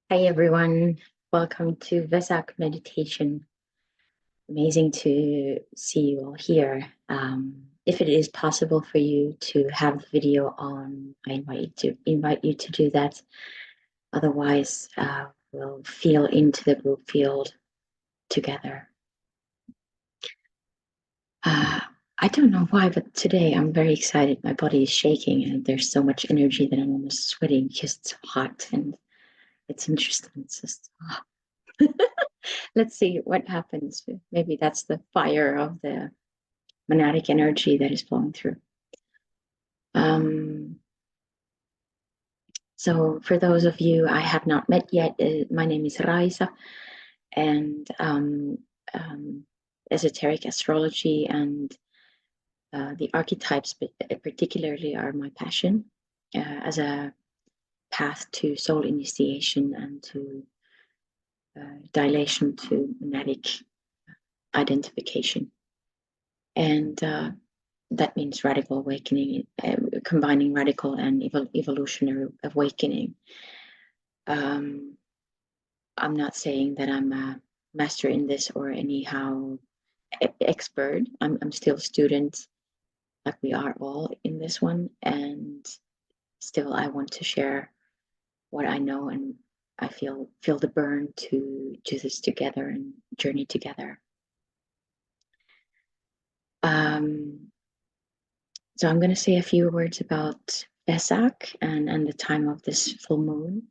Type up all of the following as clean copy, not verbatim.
Hi everyone, welcome to Wesak meditation. Amazing to see you all here. If it is possible for you to have the video on, I invite you to do that. Otherwise, we'll feel into the group field together. I don't know why, but today I'm very excited. My body is shaking and there's so much energy that I'm almost sweating because it's hot and it's interesting. It's just, let's see what happens. Maybe that's the fire of the monadic energy that is flowing through. So for those of you I have not met yet, my name is Raisa, and esoteric astrology and the archetypes particularly are my passion as a path to soul initiation and to dilation to monadic identification. And that means radical awakening, combining radical and evolutionary awakening. I'm not saying that I'm a master in this or anyhow expert. I'm still a student, like we are all in this one, and still I want to share what I know, and I feel the burn to do this together and journey together. So I'm going to say a few words about Wesak and the time of this full moon.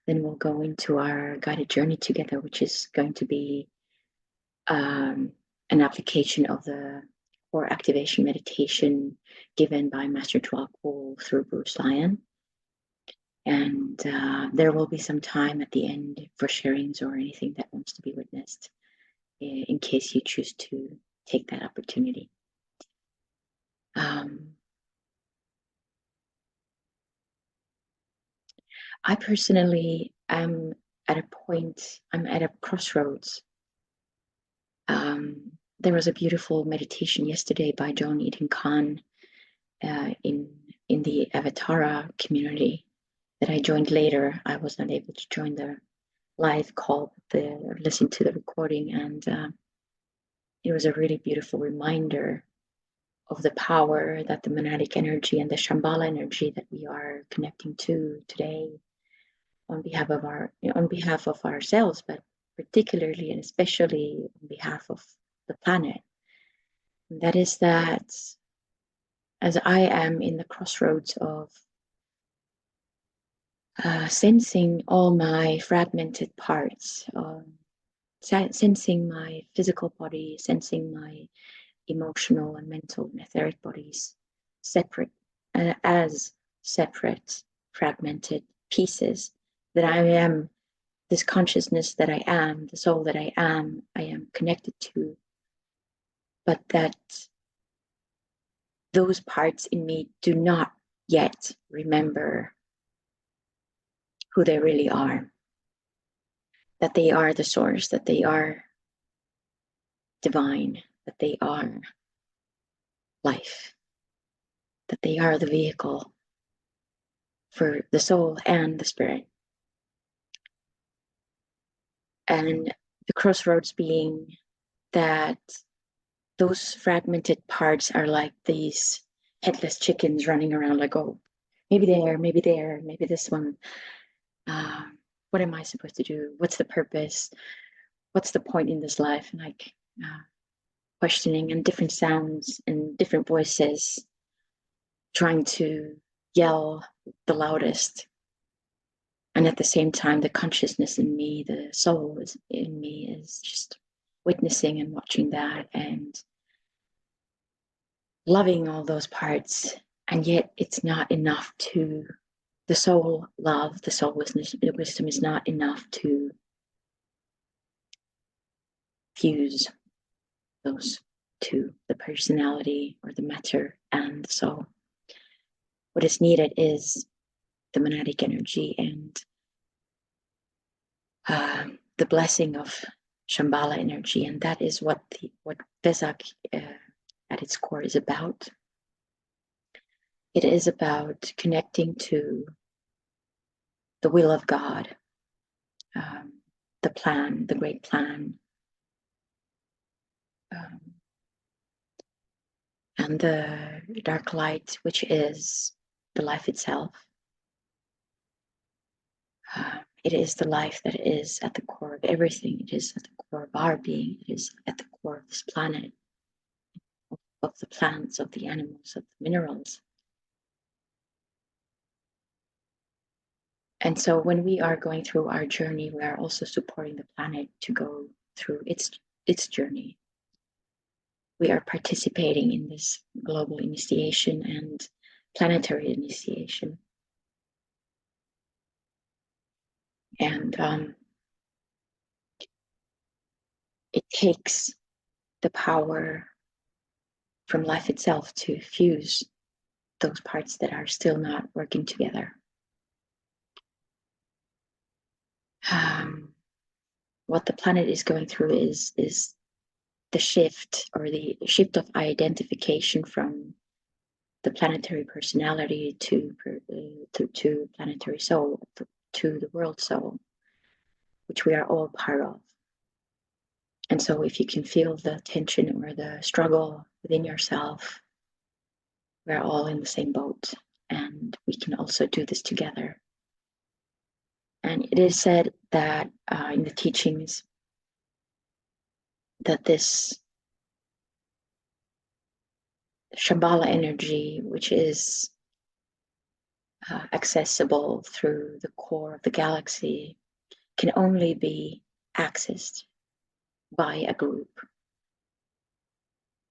Then we'll go into our guided journey together, which is going to be an application of the core activation meditation given by Master Tuakul through Bruce Lyon. And there will be some time at the end for sharings or anything that wants to be witnessed in case you choose to take that opportunity. I personally am at a point, I'm at a crossroads. There was a beautiful meditation yesterday by John Eden Khan in the Avatara community that I joined later. I was not able to join the live call, listen to the recording, and it was a really beautiful reminder of the power that the monadic energy and the Shamballa energy that we are connecting to today on behalf of ourselves, but particularly and especially on behalf of the planet. And that is that as I am in the crossroads of sensing all my fragmented parts, sensing my physical body, sensing my emotional and mental and etheric bodies separate, as separate, fragmented pieces, that I am this consciousness that I am, the soul that I am connected to, but that those parts in me do not yet remember who they really are, that they are the source, that they are divine, that they are life, that they are the vehicle for the soul and the spirit. And the crossroads being that those fragmented parts are like these headless chickens running around like, oh, maybe there, maybe there, maybe this one. What am I supposed to do? What's the purpose? What's the point in this life? And like questioning, and different sounds and different voices trying to yell the loudest. And at the same time, the consciousness in me, the soul in me is just witnessing and watching that and loving all those parts. And yet it's not enough to, the soul love, the soul wisdom is not enough to fuse those two, the personality or the matter and the soul. What is needed is the monadic energy and the blessing of Shamballa energy, and that is what Wesak at its core is about. It is about connecting to the will of God, the plan, the great plan, and the dark light, which is the life itself. It is the life that is at the core of everything. It is at the core of our being. It is at the core of this planet, of the plants, of the animals, of the minerals. And so when we are going through our journey, we are also supporting the planet to go through its journey. We are participating in this global initiation and planetary initiation. And it takes the power from life itself to fuse those parts that are still not working together. What the planet is going through is the shift, or the shift of identification from the planetary personality to planetary soul, to the world soul, which we are all part of. And so if you can feel the tension or the struggle within yourself, we're all in the same boat, and we can also do this together. And it is said that in the teachings that this Shamballa energy, which is accessible through the core of the galaxy, can only be accessed by a group.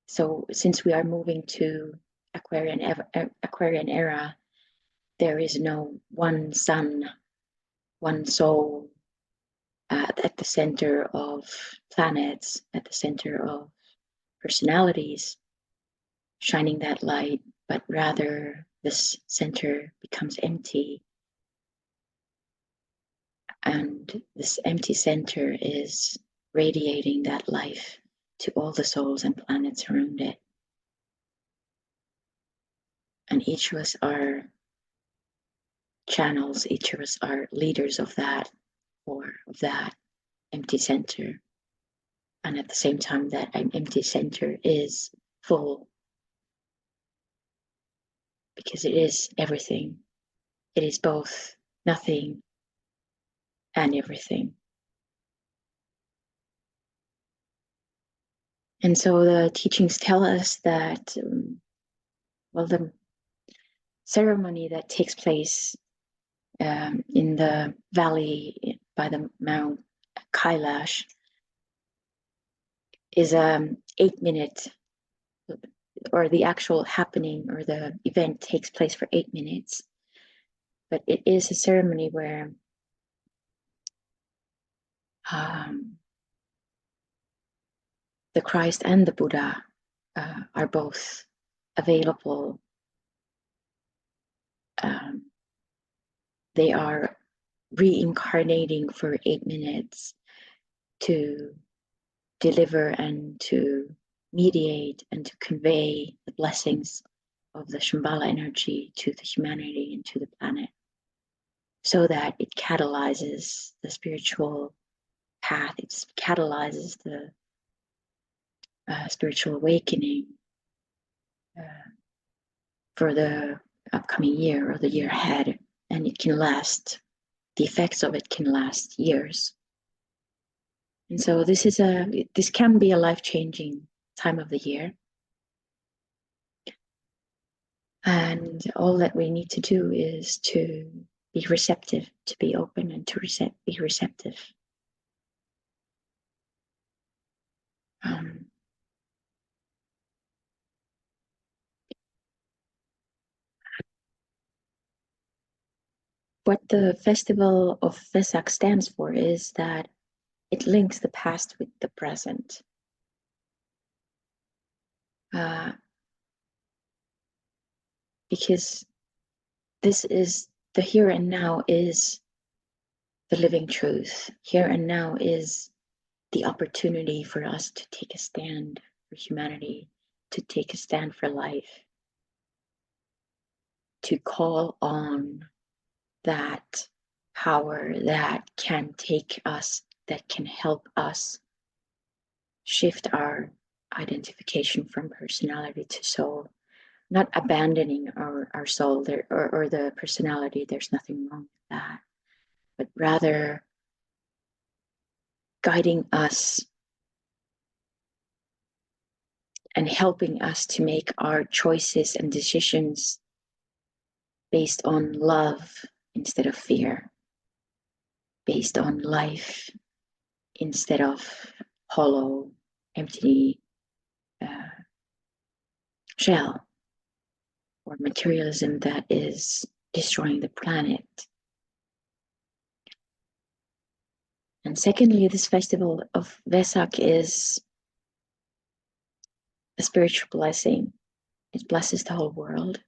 So since we are moving to Aquarian era, there is no one sun, one soul at the center of planets, at the center of personalities shining that light, but rather this center becomes empty. And this empty center is radiating that life to all the souls and planets around it. And each of us are channels, each of us are leaders of that, or of that empty center. And at the same time, that empty center is full, because it is everything. It is both nothing and everything. And so the teachings tell us that, the ceremony that takes place in the valley by the Mount Kailash is 8 minute, or the actual happening or the event takes place for 8 minutes. But it is a ceremony where the Christ and the Buddha are both available. They are reincarnating for 8 minutes to deliver and to mediate and to convey the blessings of the Shamballa energy to the humanity and to the planet, so that it catalyzes the spiritual path, it catalyzes the spiritual awakening for the upcoming year or the year ahead. And it can last, the effects of it can last years. And so this can be a life-changing time of the year. And all that we need to do is to be receptive, to be open, and to be receptive. What the festival of Wesak stands for is that it links the past with the present. Because this is the here and now is the living truth. Here and now is the opportunity for us to take a stand for humanity, to take a stand for life, to call on that power that can take us, that can help us shift our identification from personality to soul, not abandoning our soul there, or the personality. There's nothing wrong with that, but rather guiding us and helping us to make our choices and decisions based on love instead of fear, based on life instead of hollow, empty shell, or materialism that is destroying the planet. And secondly, this festival of Wesak is a spiritual blessing. It blesses the whole world.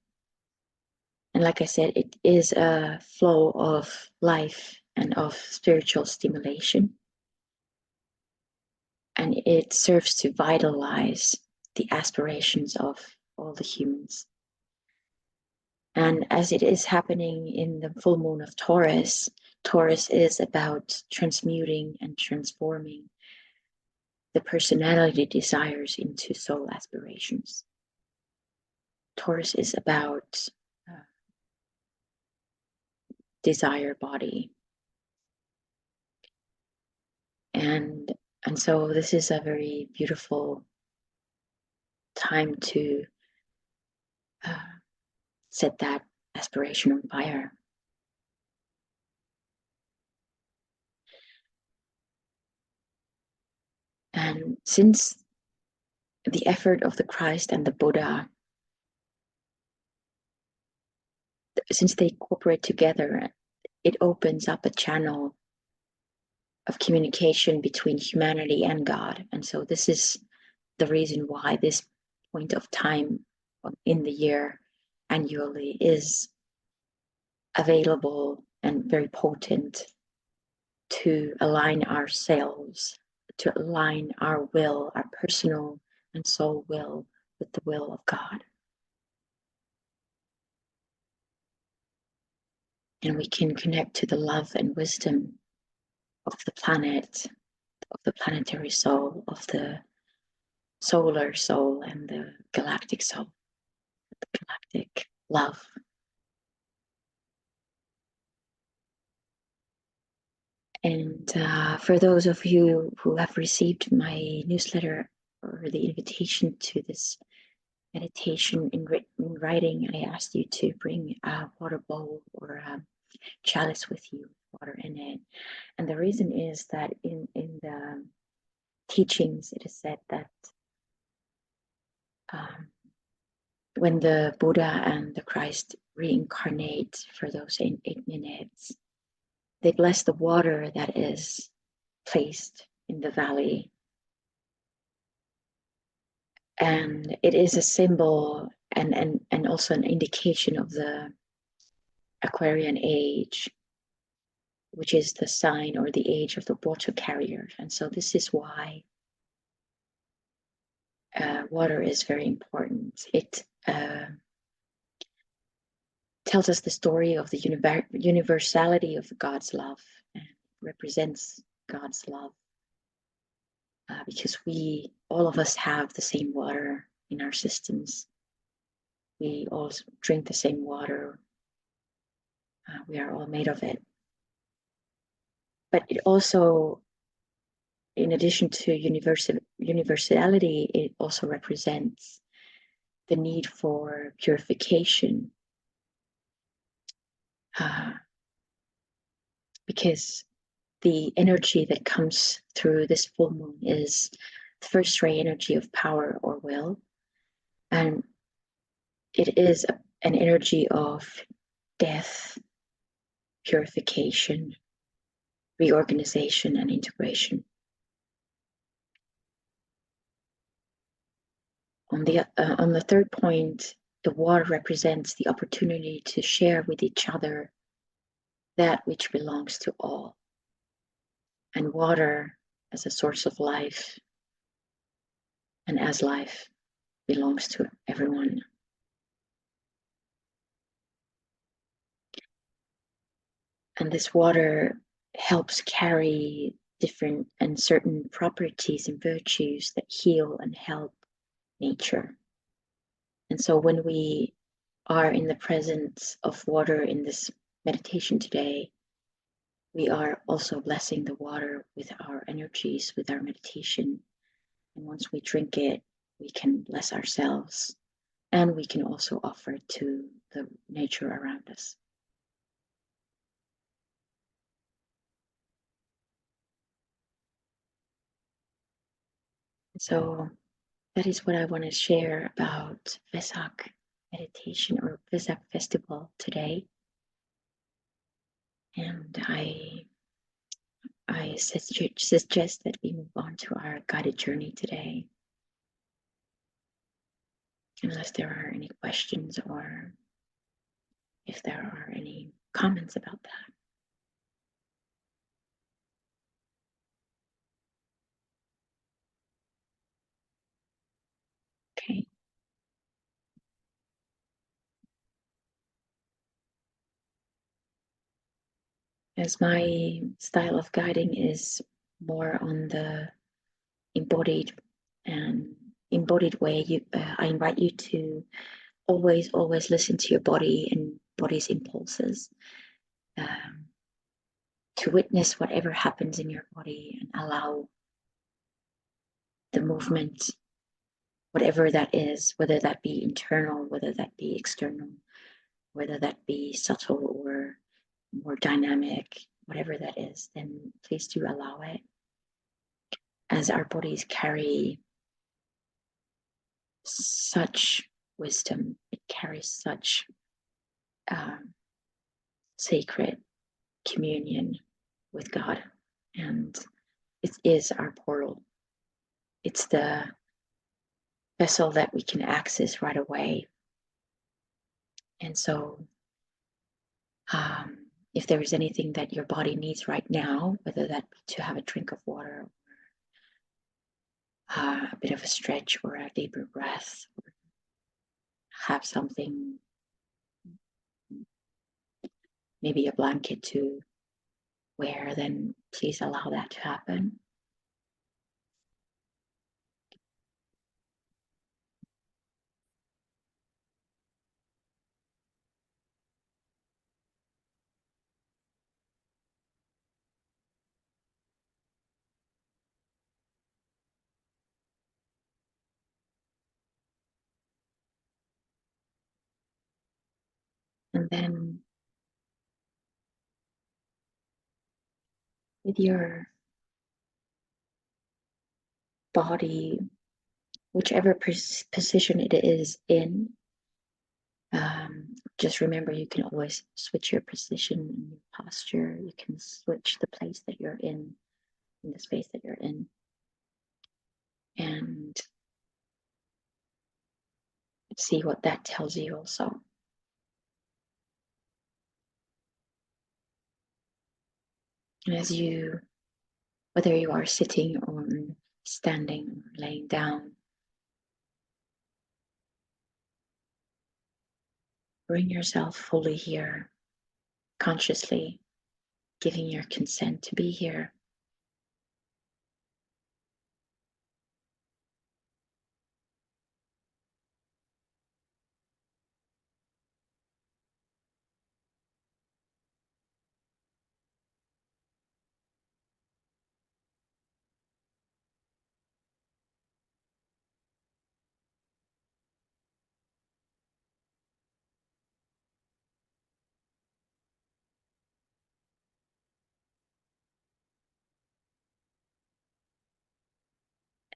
And like I said, it is a flow of life and of spiritual stimulation. And it serves to vitalize the aspirations of all the humans. And as it is happening in the full moon of Taurus, Taurus is about transmuting and transforming the personality desires into soul aspirations. Taurus is about desire body. And so this is a very beautiful time to set that aspiration on fire. And since the effort of the Christ and the Buddha, since they cooperate together, it opens up a channel of communication between humanity and God. And so this is the reason why this point of time in the year annually is available and very potent to align ourselves, to align our will, our personal and soul will, with the will of God. And we can connect to the love and wisdom of the planet, of the planetary soul, of the solar soul, and the galactic soul, the galactic love. And for those of you who have received my newsletter or the invitation to this meditation in writing, I asked you to bring a water bowl or a chalice with you, water in it. And the reason is that in the teachings, it is said that when the Buddha and the Christ reincarnate for those 8 minutes, they bless the water that is placed in the valley. And it is a symbol and also an indication of the Aquarian age, which is the sign or the age of the water carrier. And so this is why water is very important. It tells us the story of the universality of God's love and represents God's love. Because all of us have the same water in our systems. We all drink the same water. We are all made of it. But it also, in addition to universality, it also represents the need for purification. Because the energy that comes through this full moon is the first ray energy of power or will. And it is an energy of death, purification, reorganization, and integration. On the third point, the water represents the opportunity to share with each other that which belongs to all. And water as a source of life and as life belongs to everyone. And this water helps carry different and certain properties and virtues that heal and help nature. And so when we are in the presence of water in this meditation today, we are also blessing the water with our energies, with our meditation. And once we drink it, we can bless ourselves, and we can also offer to the nature around us. So that is what I want to share about Wesak meditation or Wesak festival today. And I suggest that we move on to our guided journey today. Unless there are any questions or if there are any comments about that. Okay. As my style of guiding is more on the embodied and embodied way, I invite you to always listen to your body and body's impulses, to witness whatever happens in your body and allow the movement, whatever that is, whether that be internal, whether that be external, whether that be subtle or more dynamic, whatever that is, then please do allow it. As our bodies carry such wisdom, it carries such sacred communion with God, and it is our portal. It's the vessel that we can access right away. And so if there is anything that your body needs right now, whether that be to have a drink of water, or a bit of a stretch, or a deeper breath, or have something, maybe a blanket to wear, then please allow that to happen. And then with your body, whichever position it is in, just remember you can always switch your position and your posture. You can switch the place that you're in the space that you're in. And see what that tells you also. And as you, whether you are sitting or standing or laying down, bring yourself fully here, consciously giving your consent to be here.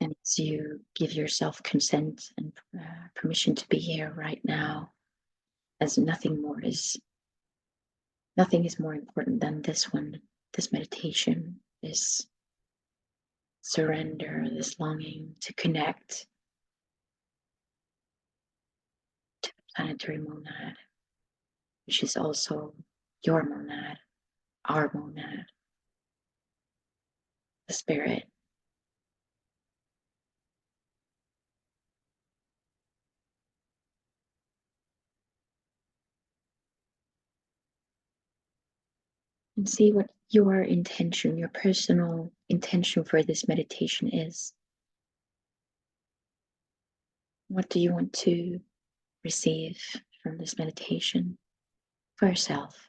And as you give yourself consent and permission to be here right now, as nothing is more important than this one, this meditation, this surrender, this longing to connect to the planetary monad, which is also your monad, our monad, the spirit. And see what your intention, your personal intention for this meditation is. What do you want to receive from this meditation for yourself?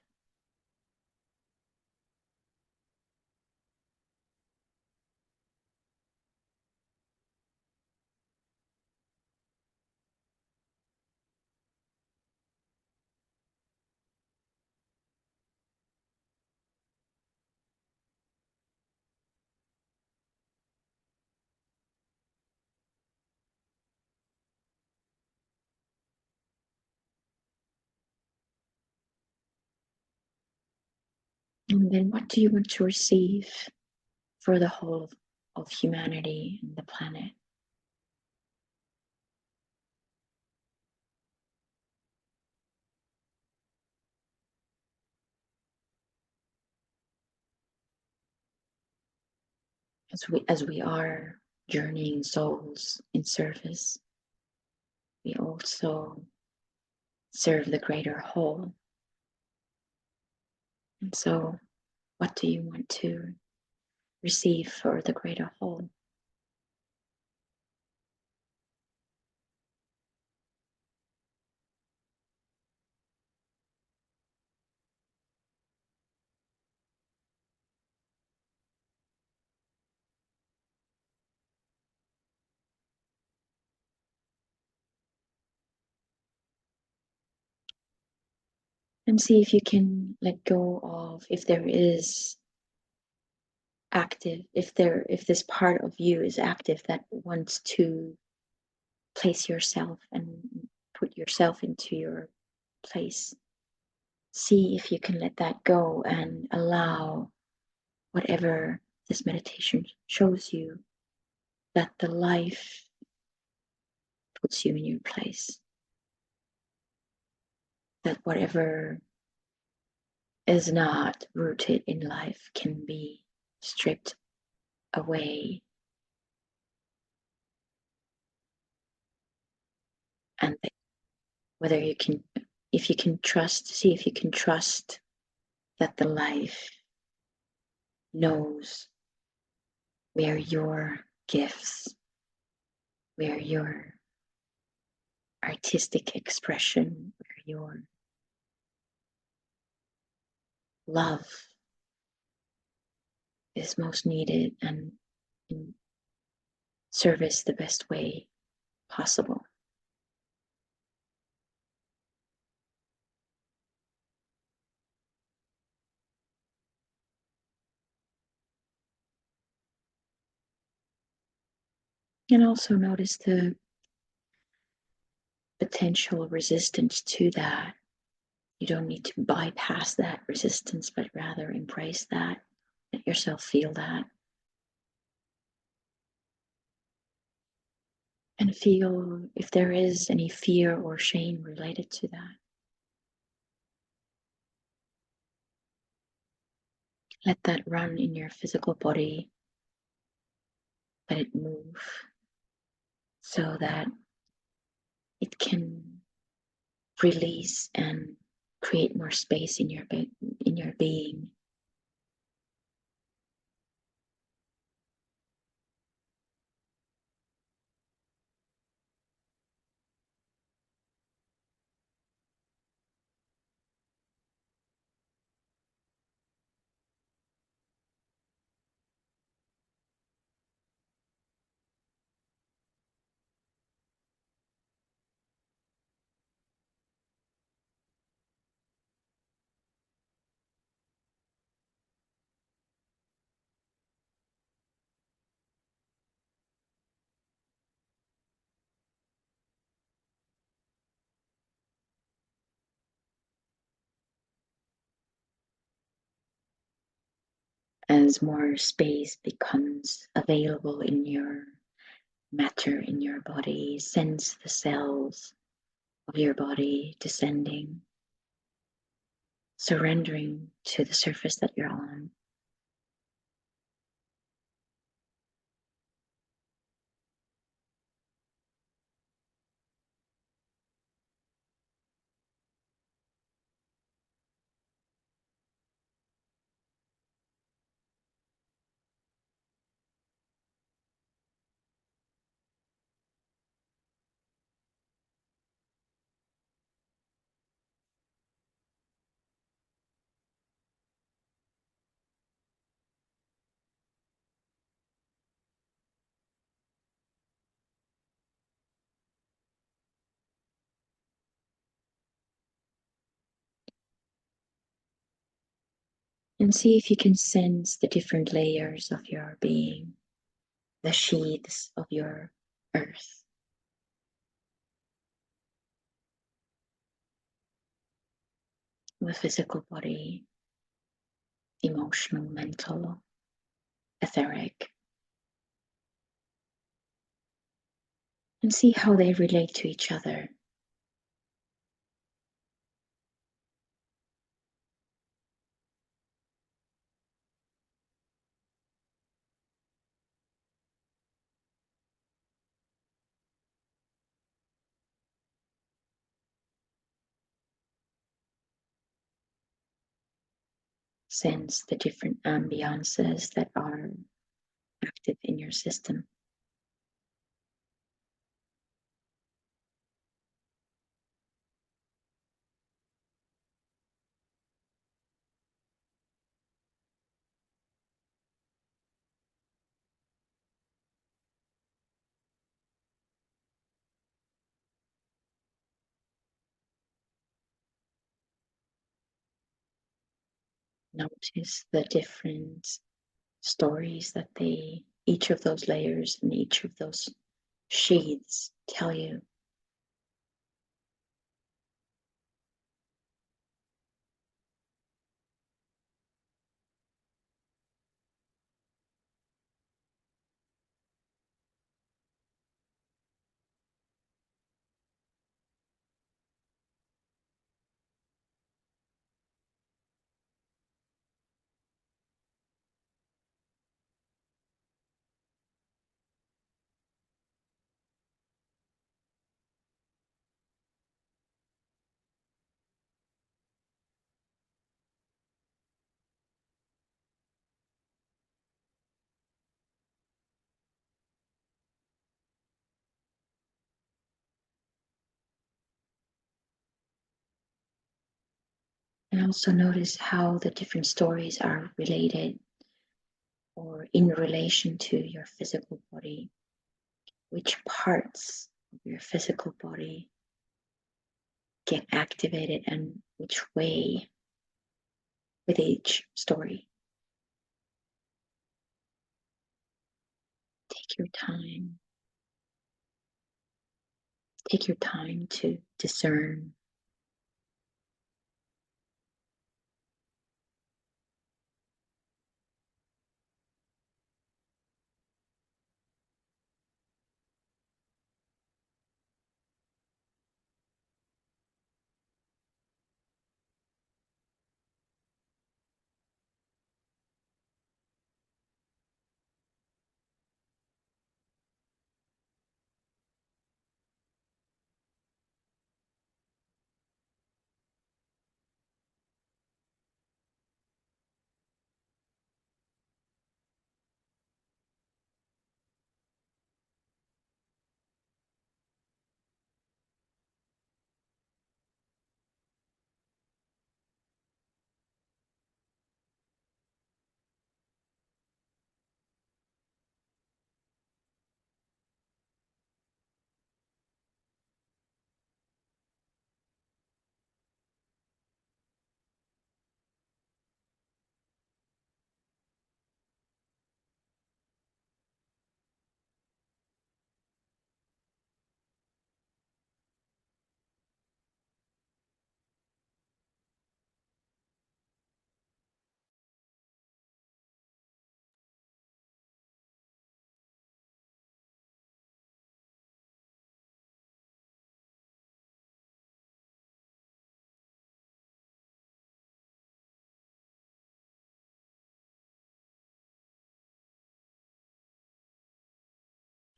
And then what do you want to receive for the whole of humanity and the planet? As we are journeying souls in service, we also serve the greater whole. And so, what do you want to receive for the greater whole? And see if you can let go of, if there is active, if this part of you is active that wants to place yourself and put yourself into your place. See if you can let that go and allow whatever this meditation shows you, that the life puts you in your place, that whatever is not rooted in life can be stripped away, and whether you can, if you can trust, see if you can trust that the life knows where your gifts, where your artistic expression, where your love is most needed, and in service the best way possible. And also notice the potential resistance to that. You don't need to bypass that resistance, but rather embrace that. Let yourself feel that. And feel if there is any fear or shame related to that. Let that run in your physical body. Let it move so that it can release and create more space in your being. As more space becomes available in your matter, in your body, sense the cells of your body descending, surrendering to the surface that you're on. And see if you can sense the different layers of your being, the sheaths of your earth. The physical body, emotional, mental, etheric. And see how they relate to each other. Sense the different ambiances that are active in your system. Notice the different stories that each of those layers and each of those sheaths tell you. And also notice how the different stories are related or in relation to your physical body. Which parts of your physical body get activated and which way with each story. Take your time. Take your time to discern.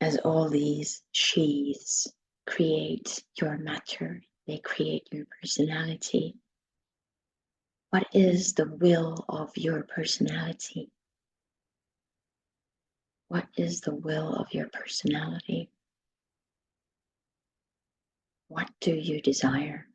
As all these sheaths create your matter, they create your personality. What is the will of your personality? What is the will of your personality? What do you desire?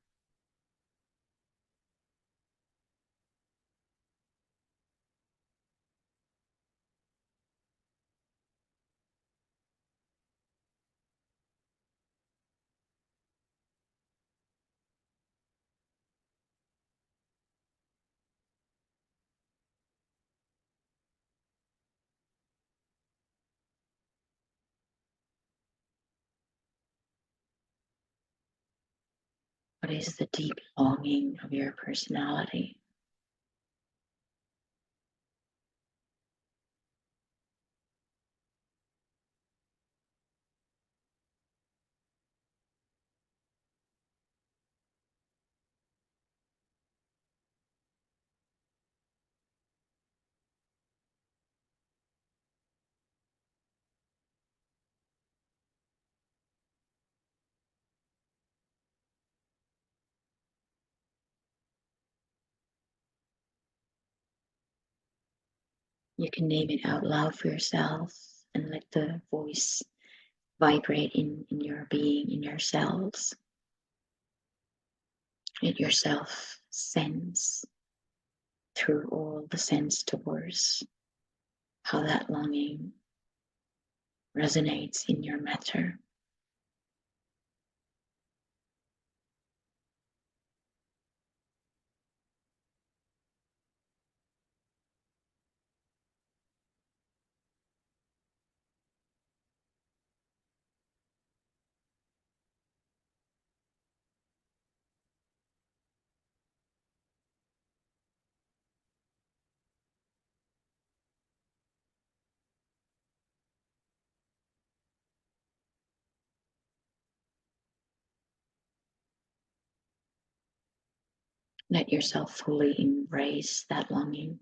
What is the deep longing of your personality? You can name it out loud for yourself and let the voice vibrate in your being, in your cells. Let yourself sense through all the sense doors how that longing resonates in your matter. Let yourself fully embrace that longing.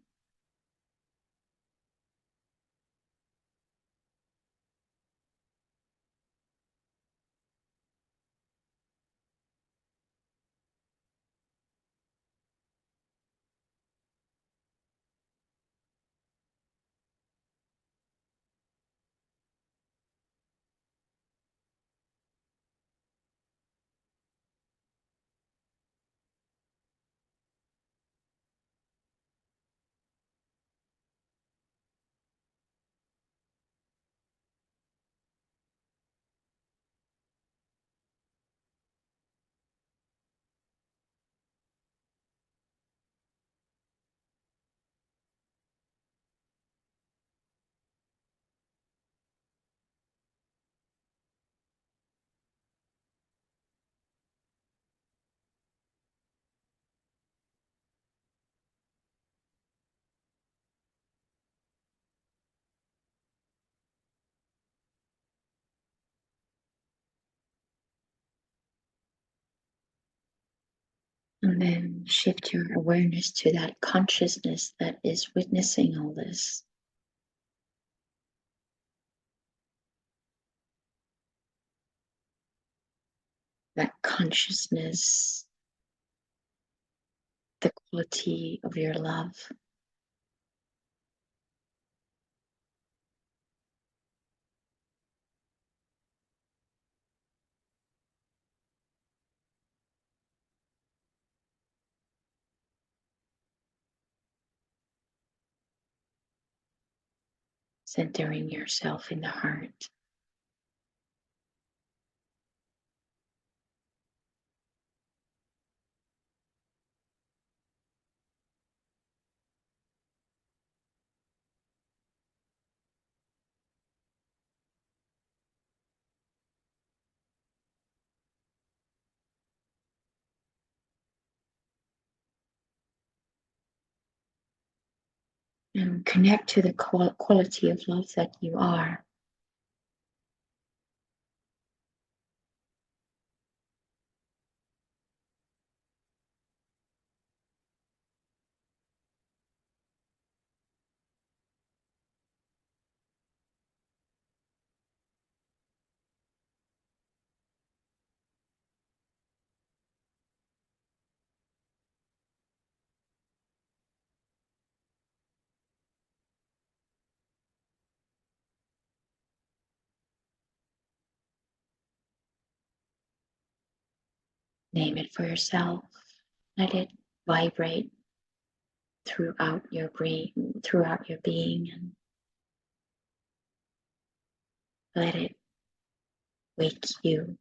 And then shift your awareness to that consciousness that is witnessing all this. That consciousness, the quality of your love. Centering yourself in the heart. And connect to the quality of love that you are. Name it for yourself. Let it vibrate throughout your brain, throughout your being, and let it wake you.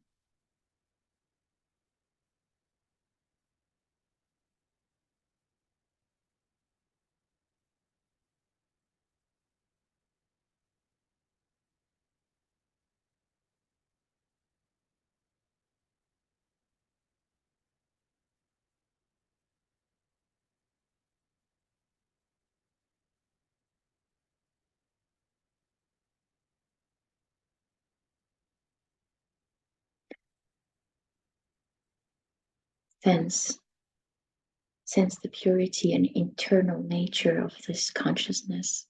Sense, sense the purity and internal nature of this consciousness.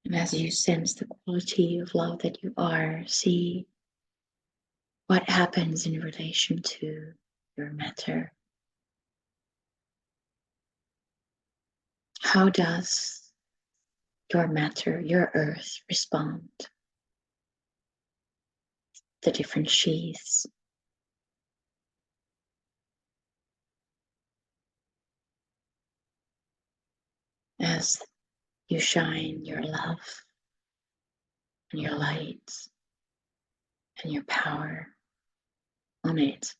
And as you sense the quality of love that you are, see what happens in relation to your matter. How does your matter, your earth, respond? The different sheaths. As you shine your love and your light and your power on it.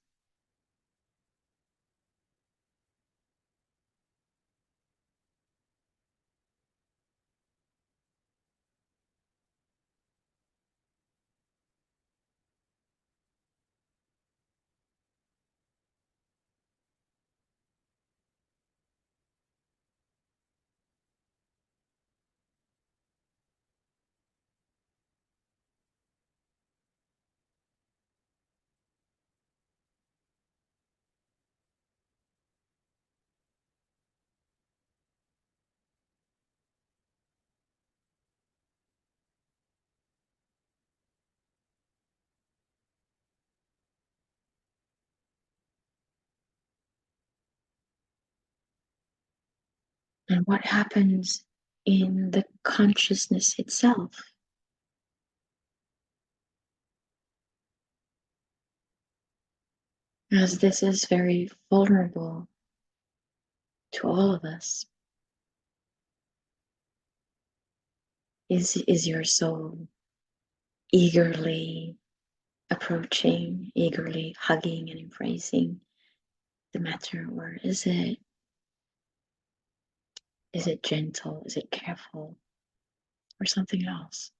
And what happens in the consciousness itself? As this is very vulnerable to all of us. Is your soul eagerly approaching, eagerly hugging and embracing the matter, or is it gentle? Is it careful? Or something else?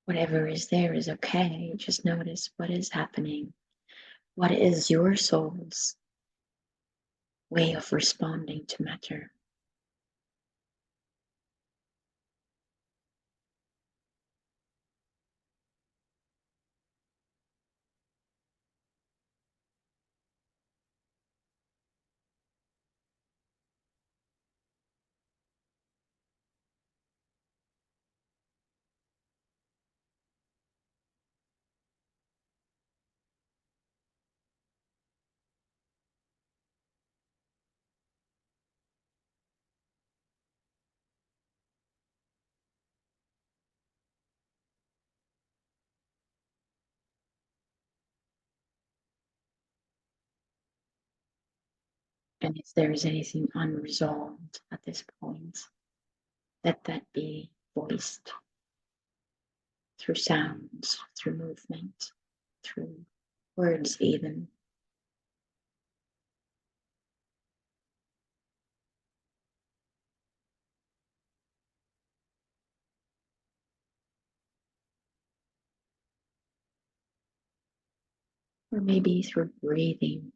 Whatever is there is okay. Just notice what is happening. What is your soul's way of responding to matter? And if there is anything unresolved at this point, let that be voiced through sounds, through movement, through words even. Or maybe through breathing.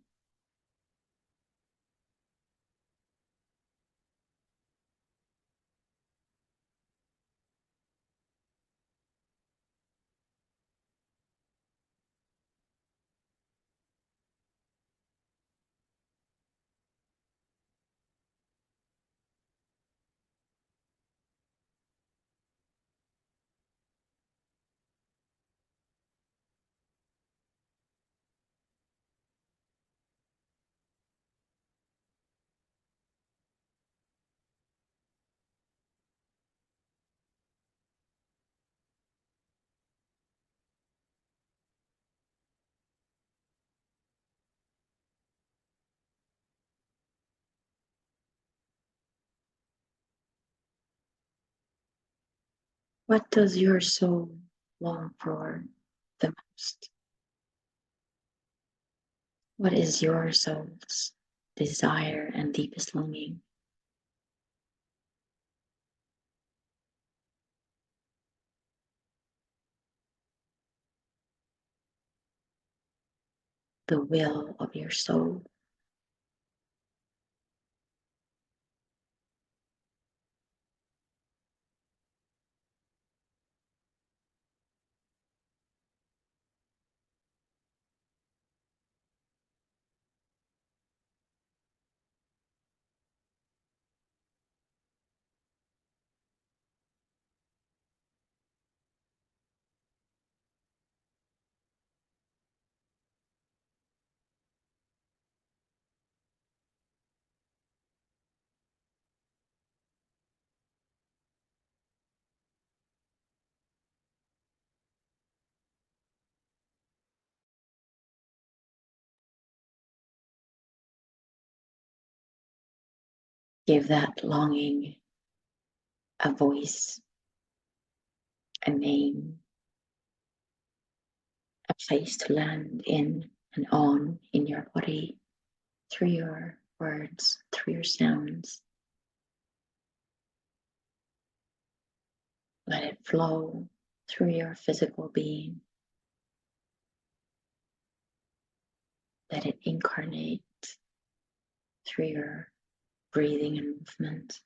What does your soul long for the most? What is your soul's desire and deepest longing? The will of your soul. Give that longing a voice, a name, a place to land in and on in your body, through your words, through your sounds. Let it flow through your physical being. Let it incarnate through your breathing and movement.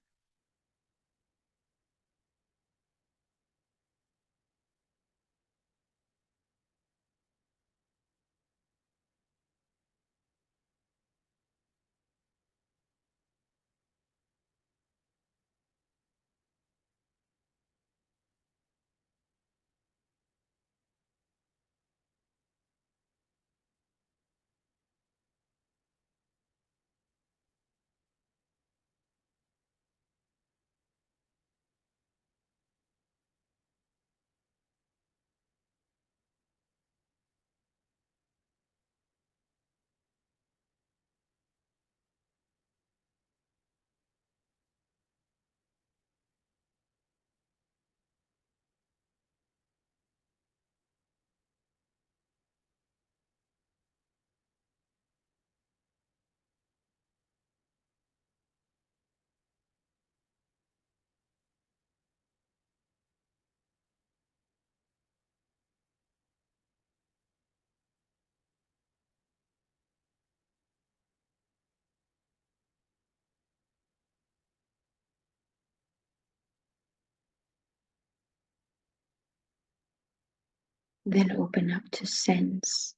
Then open up to sense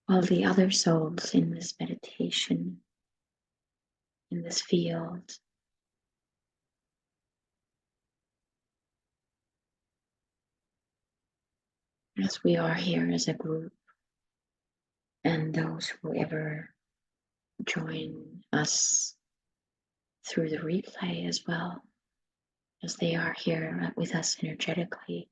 all the other souls in this meditation, in this field. As we are here as a group, and those who ever join us through the replay as well, as they are here with us energetically.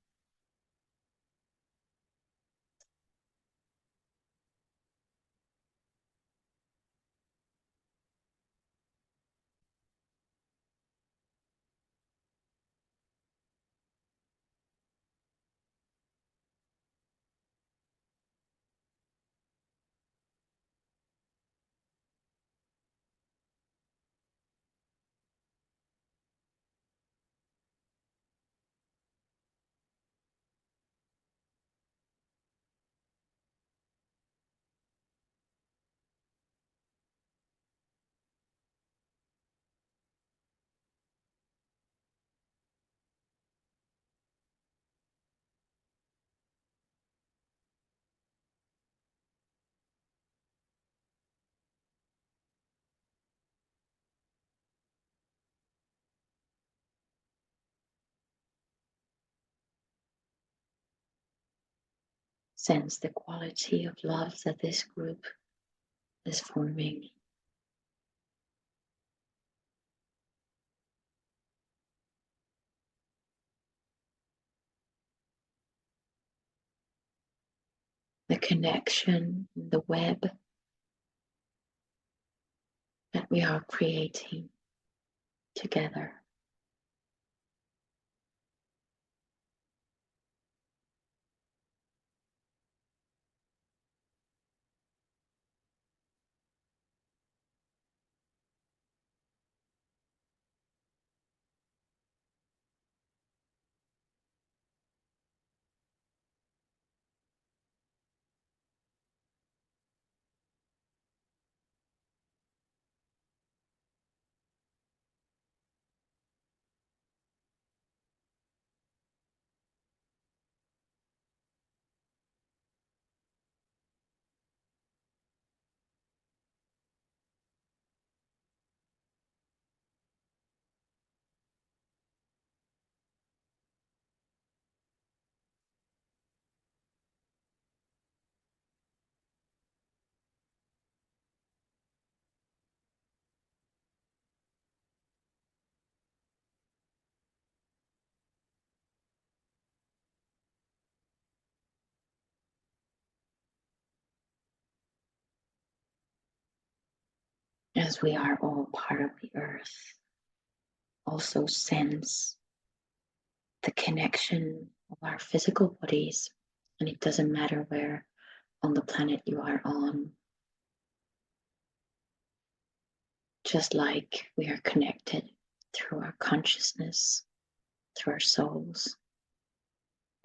Sense the quality of love that this group is forming. The connection, the web that we are creating together. as we are all part of the earth, also sense the connection of our physical bodies. And it doesn't matter where on the planet you are on, just like we are connected through our consciousness, through our souls,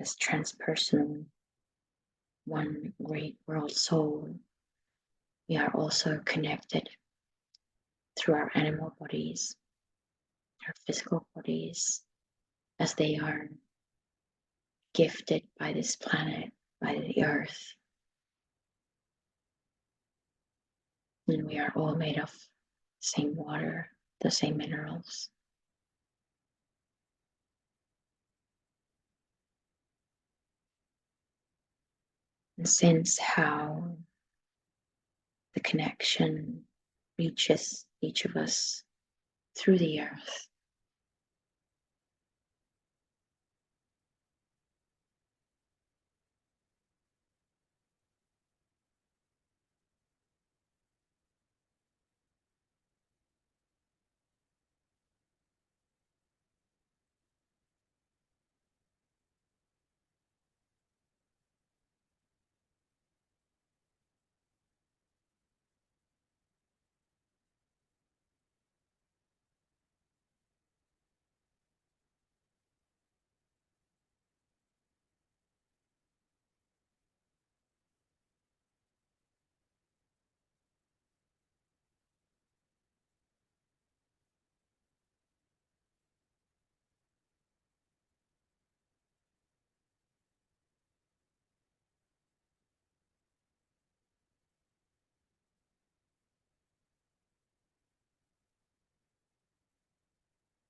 as transpersonal, one great world soul, we are also connected through our animal bodies, our physical bodies, as they are gifted by this planet, by the earth. And we are all made of the same water, the same minerals. And sense how the connection reaches each of us through the earth.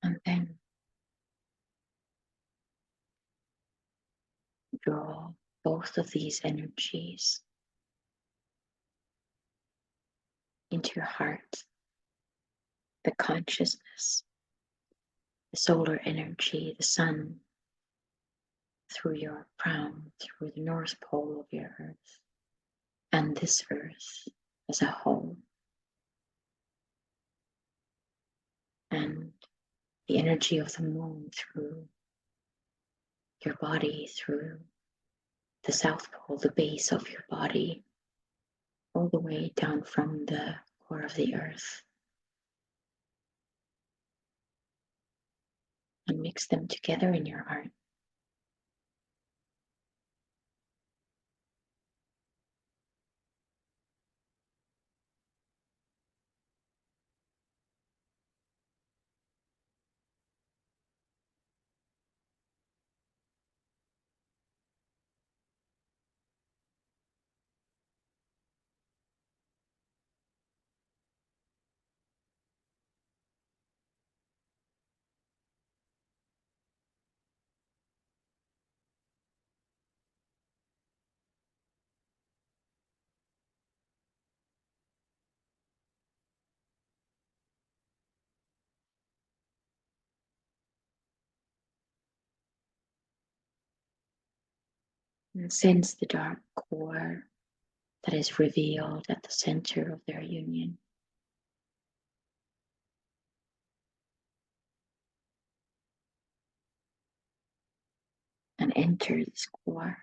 And then draw both of these energies into your heart, the consciousness, the solar energy, the sun, through your crown, through the North Pole of your earth, and this earth as a whole. And the energy of the moon through your body, through the South Pole, the base of your body, all the way down from the core of the earth. And mix them together in your heart. And sense the dark core that is revealed at the center of their union. And enter this core.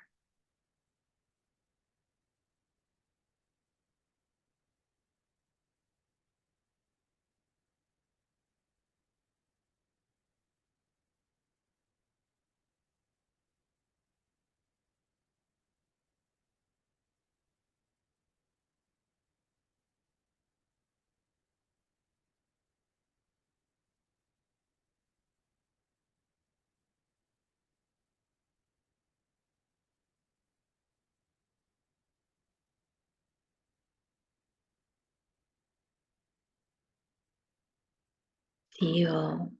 Feel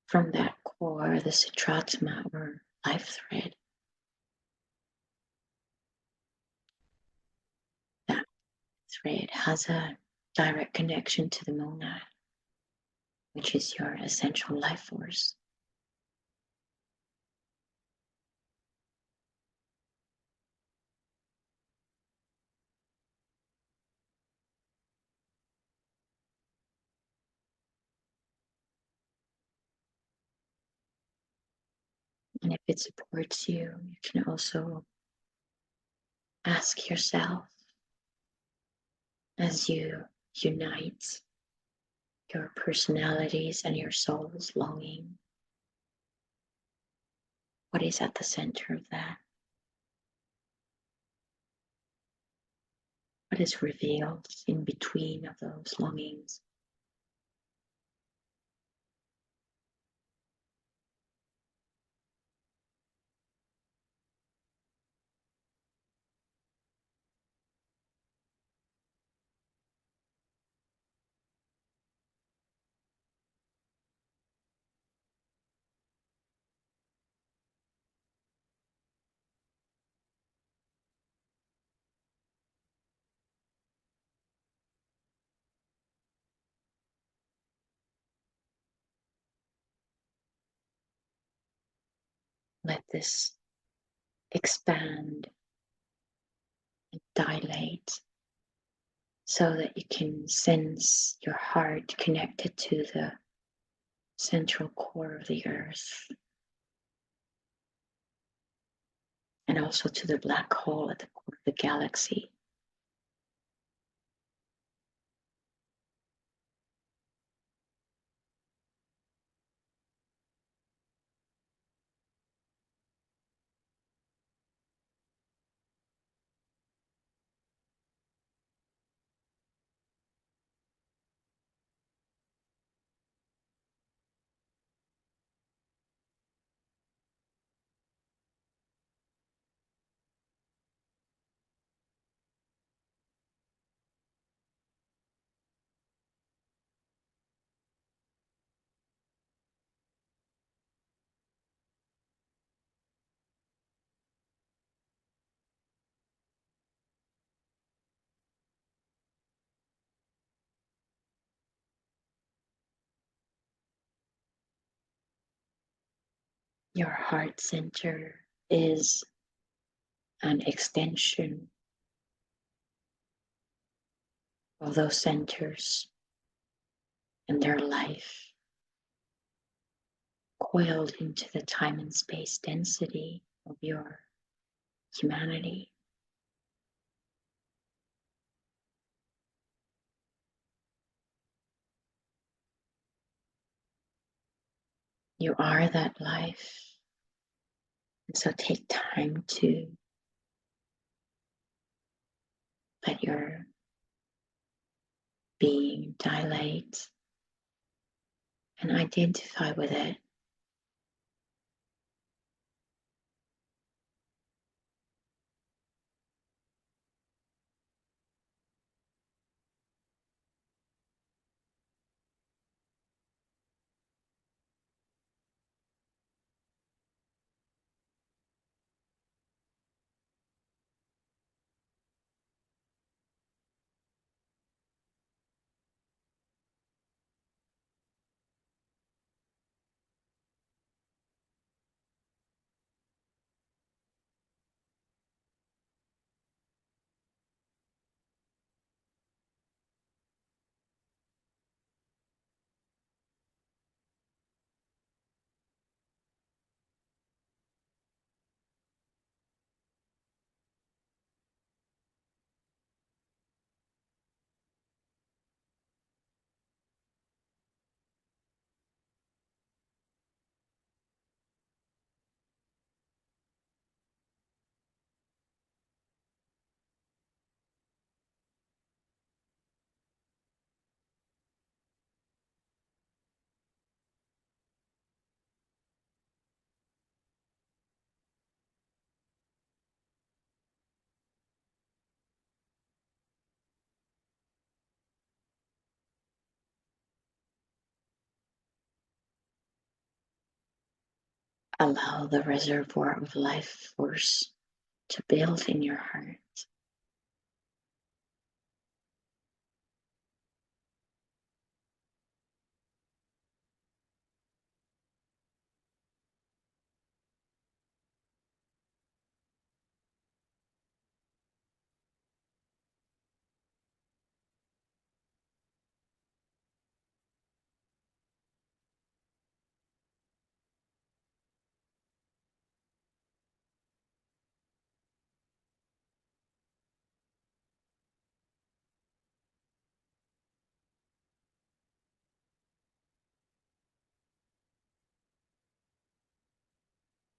from that core the Sitratma or life thread. That thread has a direct connection to the monad, which is your essential life force. And if it supports you, you can also ask yourself as you unite your personalities and your soul's longing, what is at the center of that? What is revealed in between of those longings? Let this expand and dilate so that you can sense your heart connected to the central core of the earth and also to the black hole at the core of the galaxy. Your heart center is an extension of those centers and their life, coiled into the time and space density of your humanity. You are that life. And so take time to let your being dilate and identify with it. Allow the reservoir of life force to build in your heart.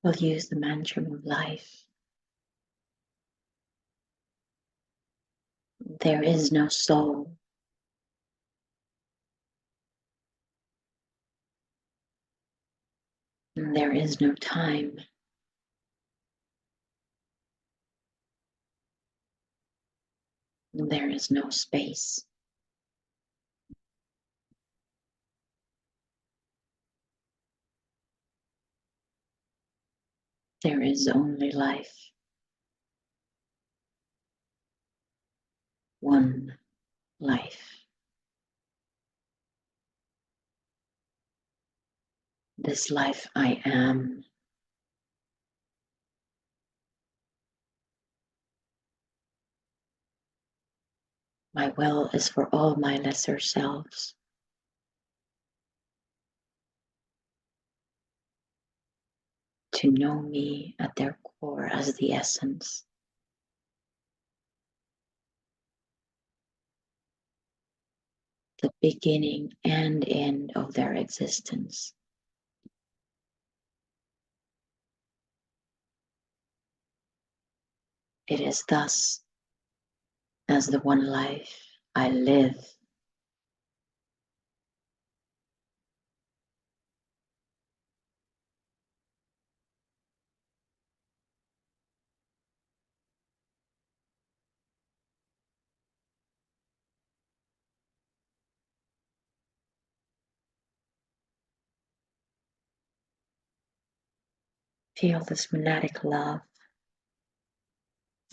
We'll use the mantra of life. There is no soul. And there is no time. And there is no space. There is only life. One life. This life I am. My will is for all my lesser selves. To know me at their core as the essence. The beginning and end of their existence. It is thus, as the one life I live. Feel this monadic love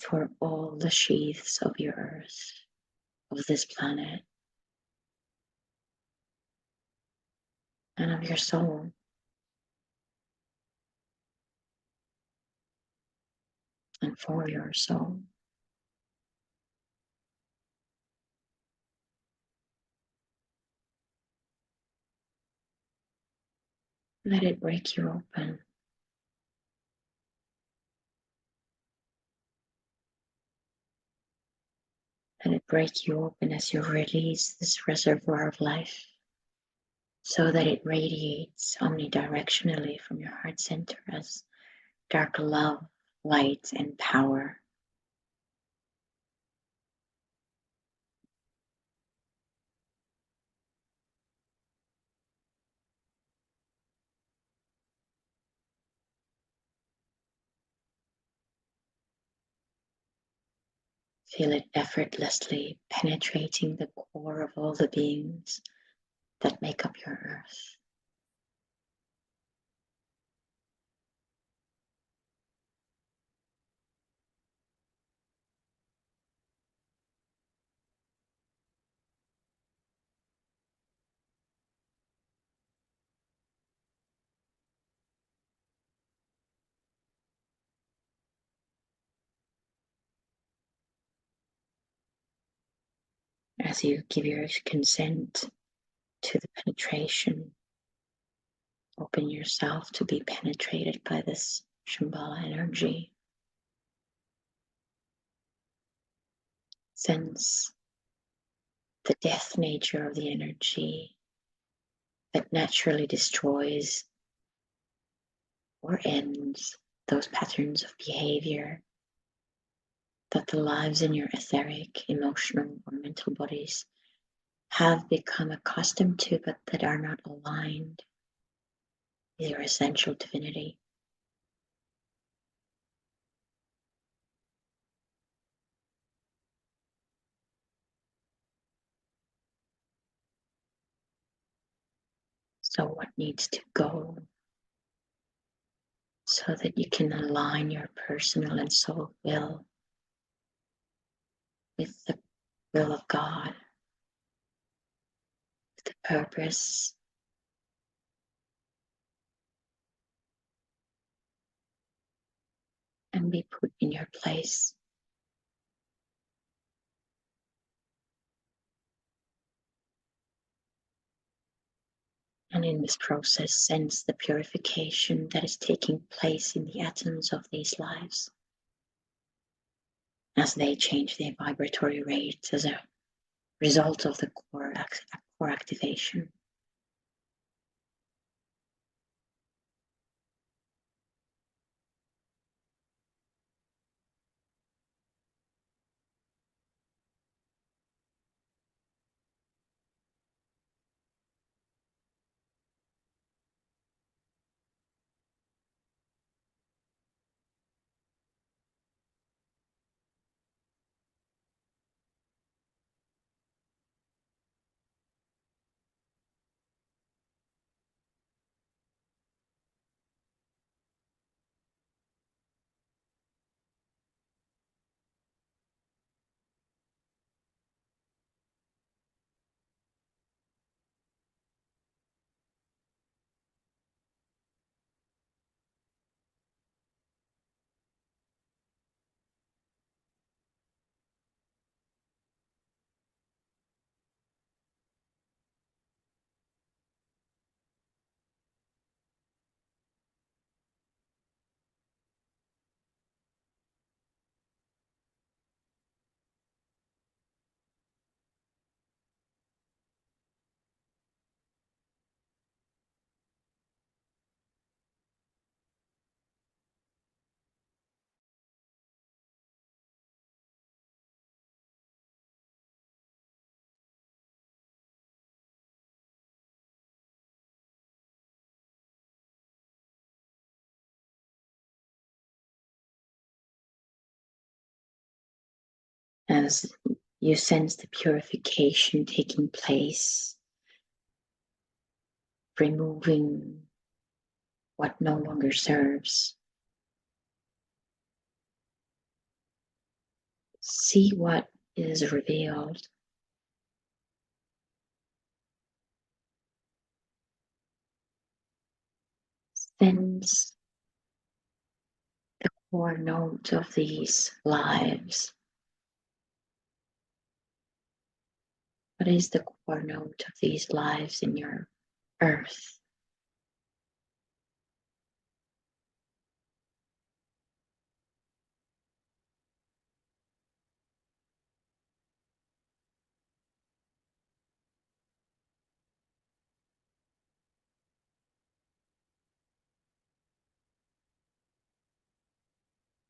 for all the sheaths of your earth, of this planet, and of your soul. And for your soul. Let it break you open. Let it break you open as you release this reservoir of life, so that it radiates omnidirectionally from your heart center as dark love, light, and power. Feel it effortlessly penetrating the core of all the beings that make up your earth. As you give your consent to the penetration, open yourself to be penetrated by this Shamballa energy. Sense the death nature of the energy that naturally destroys or ends those patterns of behavior that the lives in your etheric, emotional, or mental bodies have become accustomed to, but that are not aligned with your essential divinity. So what needs to go so that you can align your personal and soul will with the will of God, with the purpose and be put in your place. And in this process, sense the purification that is taking place in the atoms of these lives as they change their vibratory rates as a result of the core activation. as you sense the purification taking place, removing what no longer serves. See what is revealed. Sense the core note of these lives. What is the core note of these lives in your earth?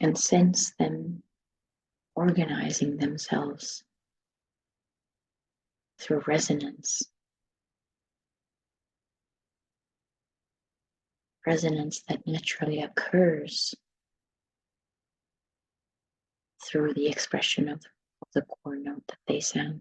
And sense them organizing themselves through resonance. Resonance that naturally occurs through the expression of the core note that they sound.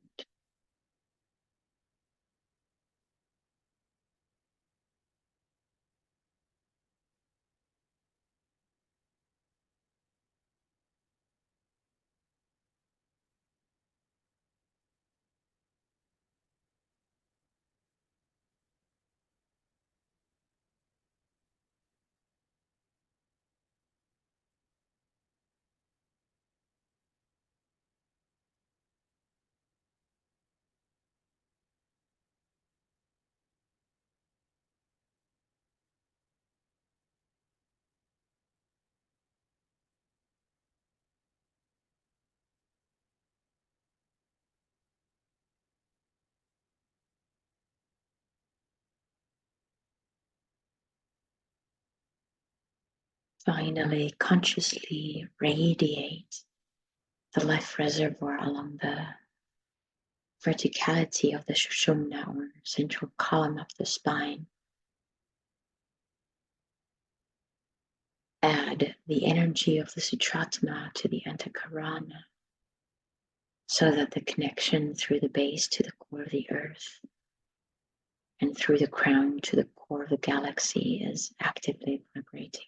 Finally, consciously radiate the life reservoir along the verticality of the Sushumna or central column of the spine. Add the energy of the Sutratma to the Antakarana so that the connection through the base to the core of the earth and through the crown to the core of the galaxy is actively vibrating.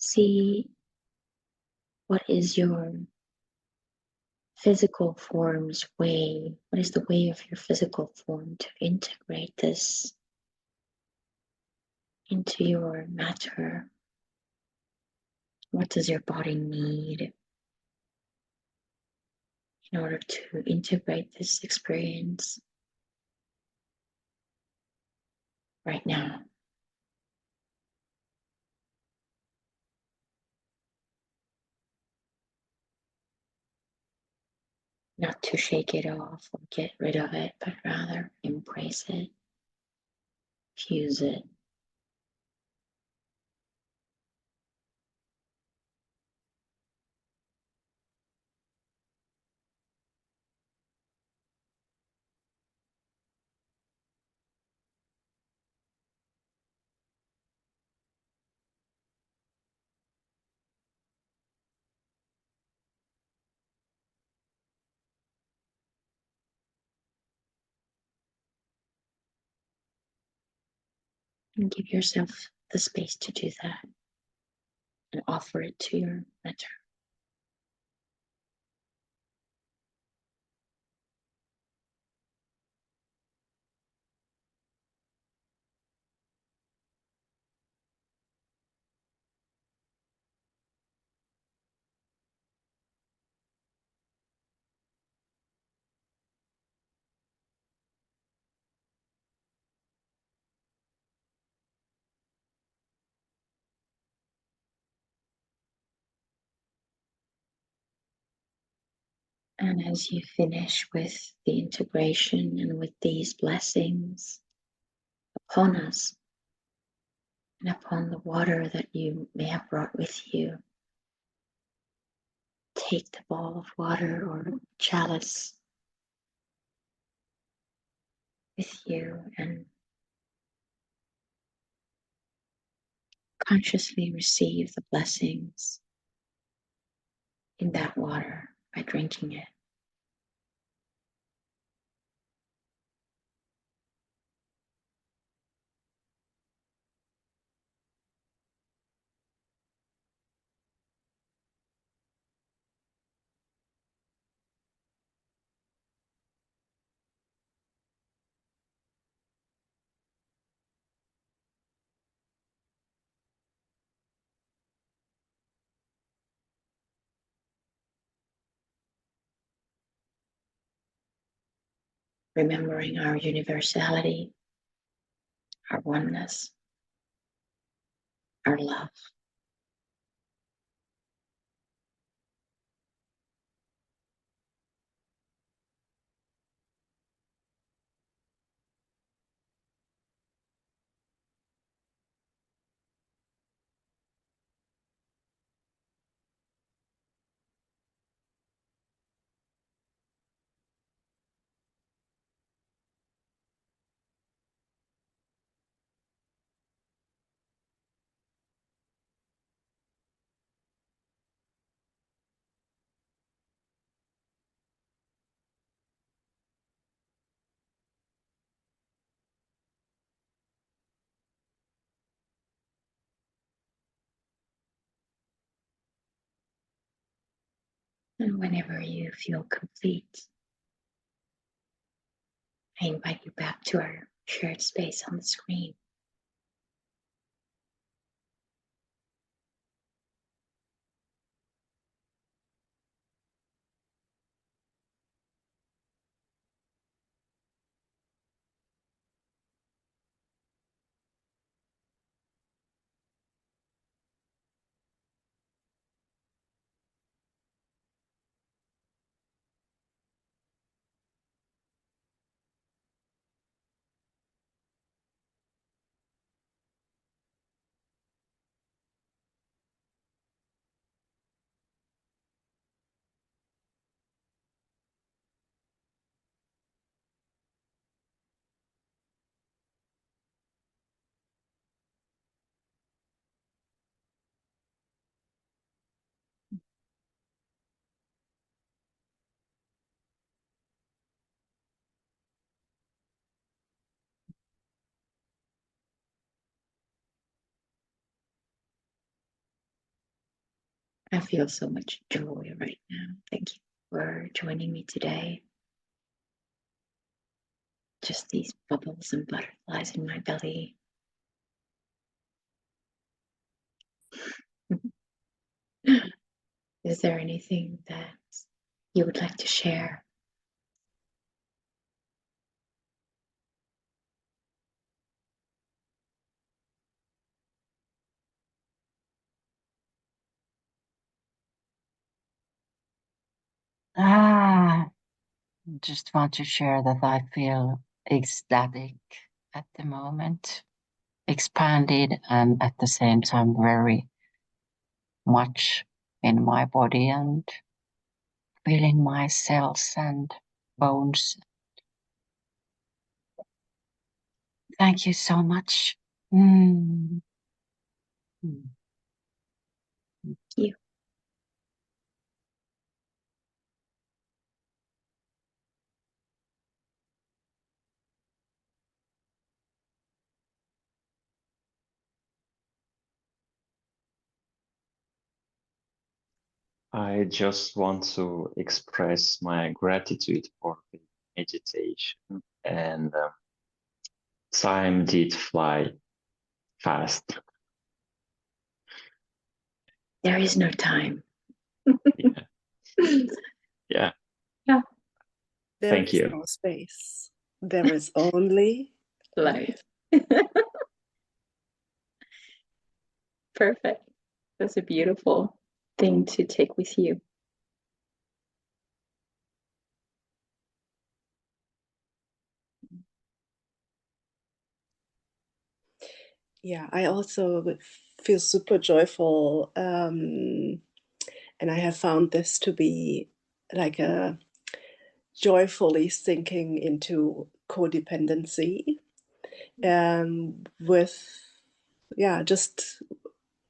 See what is your physical form's way. What is the way of your physical form to integrate this into your matter? What does your body need in order to integrate this experience right now? Not to shake it off or get rid of it, but rather embrace it, fuse it. And give yourself the space to do that and offer it to your mentor. And as you finish with the integration and with these blessings upon us and upon the water that you may have brought with you, take the ball of water or chalice with you and consciously receive the blessings in that water by drinking it. Remembering our universality, our oneness, our love. And whenever you feel complete, I invite you back to our shared space on the screen. I feel so much joy right now. Thank you for joining me today. Just these bubbles and butterflies in my belly. Is there anything that you would like to share? Just want to share that I feel ecstatic at the moment, expanded, and at the same time very much in my body and feeling my cells and bones. Thank you so much. Mm. Mm. Thank you. I just want to express my gratitude for the meditation, and time did fly fast. There is no time. Yeah. Yeah. Yeah. There Thank is you. no space. There is only Life. Perfect. That's a beautiful thing to take with you. Yeah, I also feel super joyful. And I have found this to be like a joyfully sinking into codependency with, yeah, just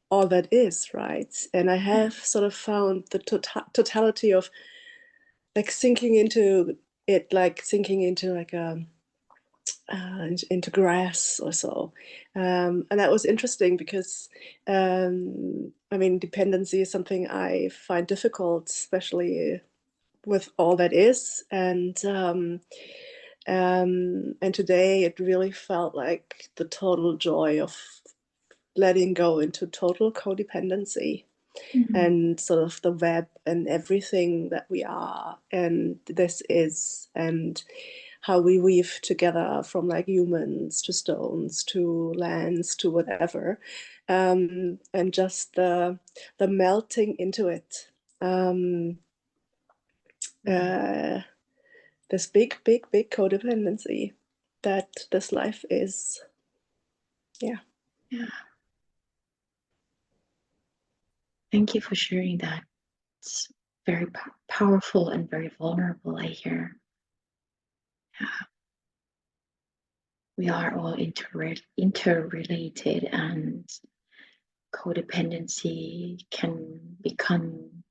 all that is, right? And I have sort of found the totality of like sinking into it, like sinking into like a into grass or so. And that was interesting because, I mean, dependency is something I find difficult, especially with all that is. And today it really felt like the total joy of letting go into total codependency. Mm-hmm. And sort of the web and everything that we are and this is, and how we weave together from like humans to stones to lands to whatever, and just the melting into it. This big codependency that this life is. Yeah. Thank you for sharing that. It's very powerful and very vulnerable, I hear. We are all interrelated, and codependency can become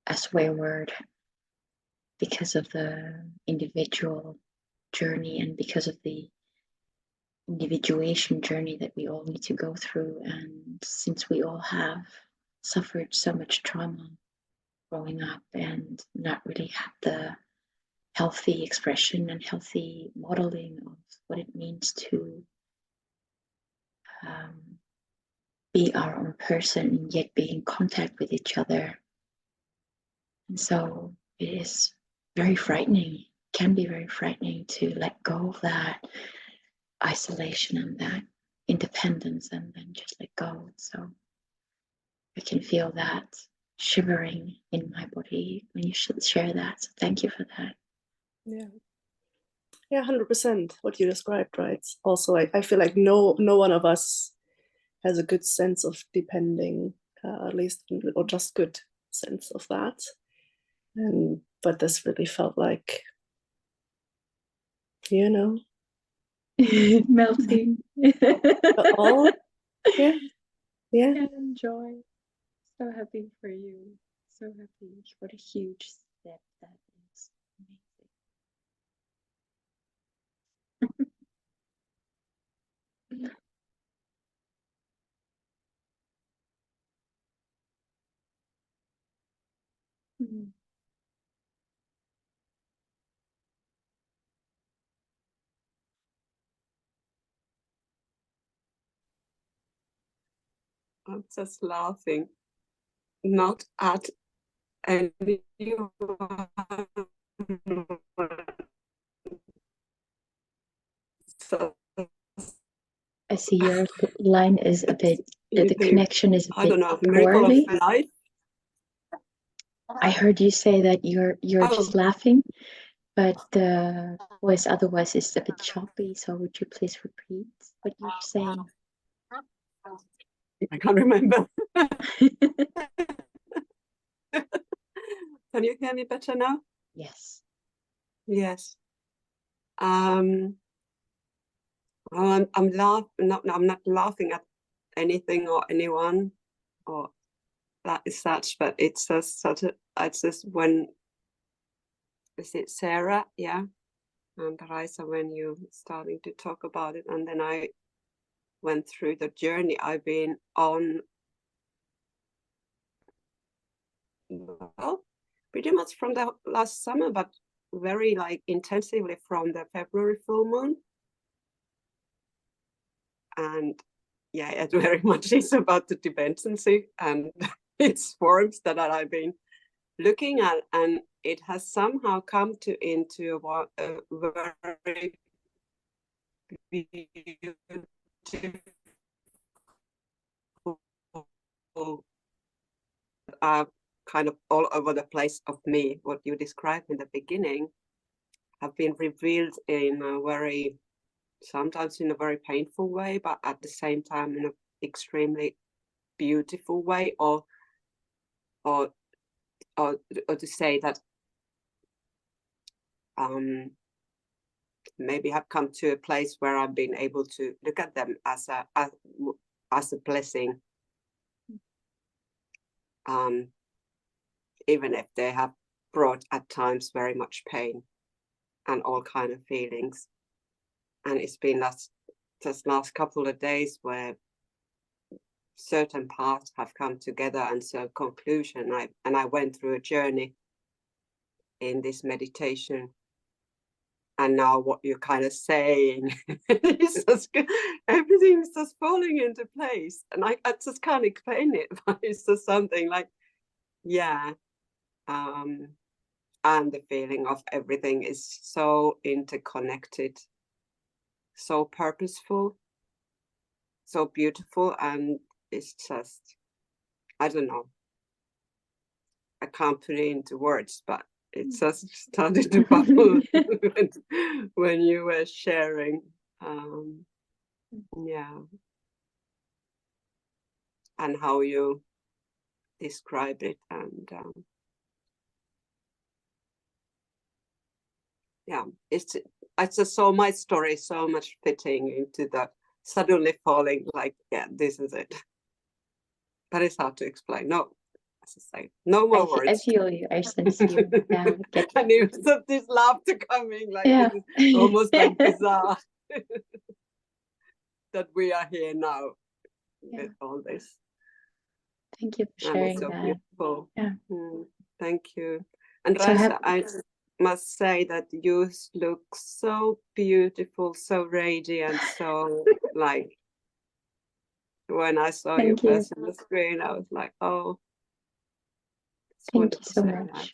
a swear word because of the individual journey and because of the individuation journey that we all need to go through. And since we all have suffered so much trauma growing up and not really had the healthy expression and healthy modeling of what it means to be our own person and yet be in contact with each other. And so it is very frightening, can be very frightening to let go of that isolation and that independence and then just let go. So I can feel that shivering in my body when you should share that. So thank you for that. Yeah, 100% what you described, right? Also, I feel like no one of us has a good sense of depending, at least, or just good sense of that. But this really felt like, melting. All, yeah. And joy. So happy for you. So happy. What a huge step that is. Amazing. Mm. I'm just laughing, not at anyone. So, I see your line is a bit, the connection is a I bit don't know, miracle poorly. of life. I heard you say that you're just laughing, but the voice otherwise is a bit choppy. So would you please repeat what you're saying? I can't remember. Can you hear me better now? Yes. Yes. I'm not laughing at anything or anyone or that is such, but it's just sort of, it's just when, is it Sarah? Yeah. And Raisa, when you starting to talk about it, and then I went through the journey I've been on well, pretty much from the last summer, but very like intensively from the February full moon. And yeah, it very much is about the dependency and its forms that I've been looking at, and it has somehow come into a very beautiful kind of all over the place of me. What you described in the beginning have been revealed in a very, sometimes in a very painful way, but at the same time in an extremely beautiful way, or to say that maybe have come to a place where I've been able to look at them as a blessing, even if they have brought at times very much pain and all kind of feelings. And it's been just last couple of days where certain parts have come together, and so conclusion. I went through a journey in this meditation, and now what you're kind of saying is just, everything is just falling into place, and I just can't explain it, but it's just something like, yeah, and the feeling of everything is so interconnected, so purposeful, so beautiful, and it's just, I don't know, I can't put it into words, but it just started to bubble when you were sharing. Yeah, and how you describe it, and yeah, it's I just saw my story so much fitting into that, suddenly falling like, yeah, this is it. But it's hard to explain. No, as I say, no more words. I feel you. I sense you. Yeah, and it was this laughter coming, like, yeah. This is almost like bizarre that we are here now with all this. Thank you for sharing so that. Beautiful. Yeah. Thank you. And So Rasa, I must say that you look so beautiful, so radiant, so like, when I saw your face on the screen, I was like, oh, thank you so much. That.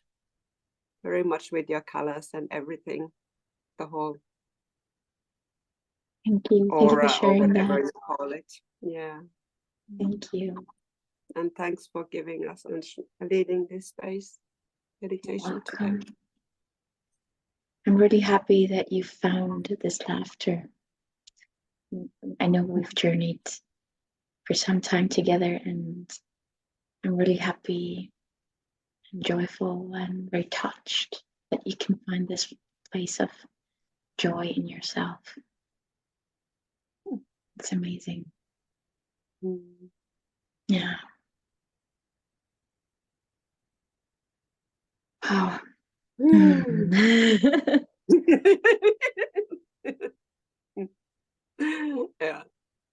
Very much with your colors and everything, the whole thank you. Aura, thank you for sharing or whatever that. you call it. Yeah. Thank you. And thanks for giving us and leading this space meditation today. I'm really happy that you found this laughter. I know we've journeyed for some time together, and I'm really happy and joyful and very touched that you can find this place of joy in yourself. It's amazing. Yeah. Wow. Yeah,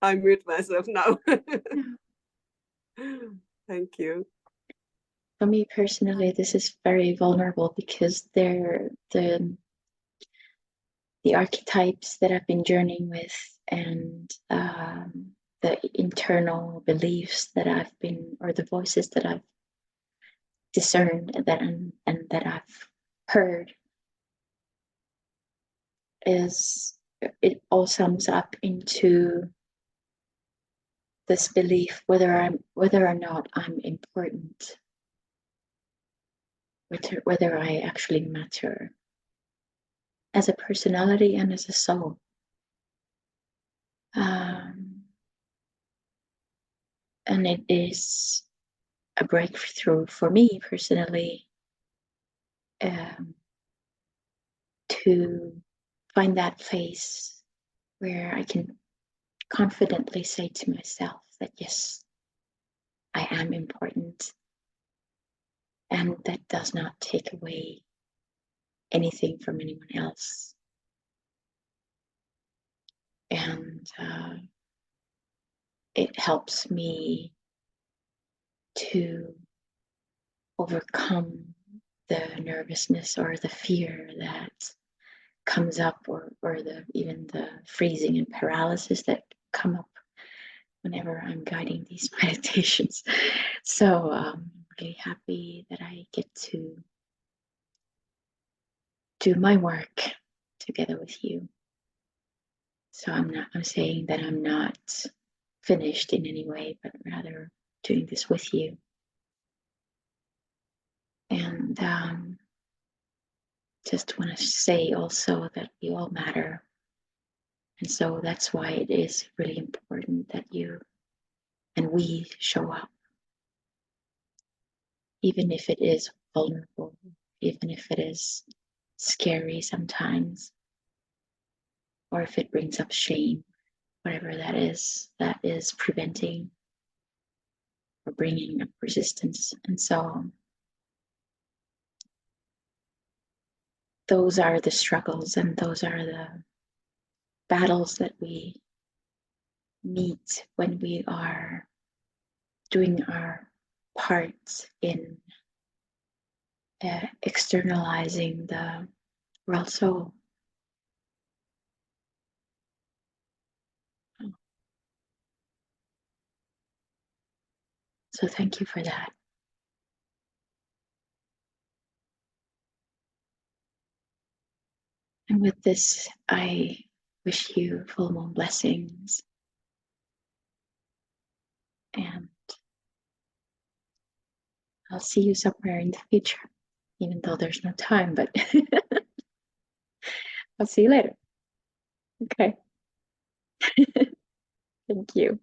I mute myself now. Thank you. For me personally, this is very vulnerable because they're the archetypes that I've been journeying with, and the internal beliefs that I've been, or the voices that I've discerned and that I've heard, is it all sums up into this belief whether or not I'm important, whether I actually matter as a personality and as a soul. And it is a breakthrough for me personally, to find that place where I can confidently say to myself that yes, I am important, and that does not take away anything from anyone else. And it helps me to overcome the nervousness or the fear that comes up, or even the freezing and paralysis that come up whenever I'm guiding these meditations. So I'm really happy that I get to do my work together with you. So I'm saying that I'm not finished in any way, but rather doing this with you. And just want to say also that we all matter. And so that's why it is really important that you and we show up. Even if it is vulnerable, even if it is scary sometimes, or if it brings up shame, whatever that is preventing or bringing up resistance. And so those are the struggles and those are the battles that we meet when we are doing our part in externalizing the world soul. So thank you for that. And with this, I wish you full moon blessings. And I'll see you somewhere in the future, even though there's no time, but I'll see you later. Okay. Thank you.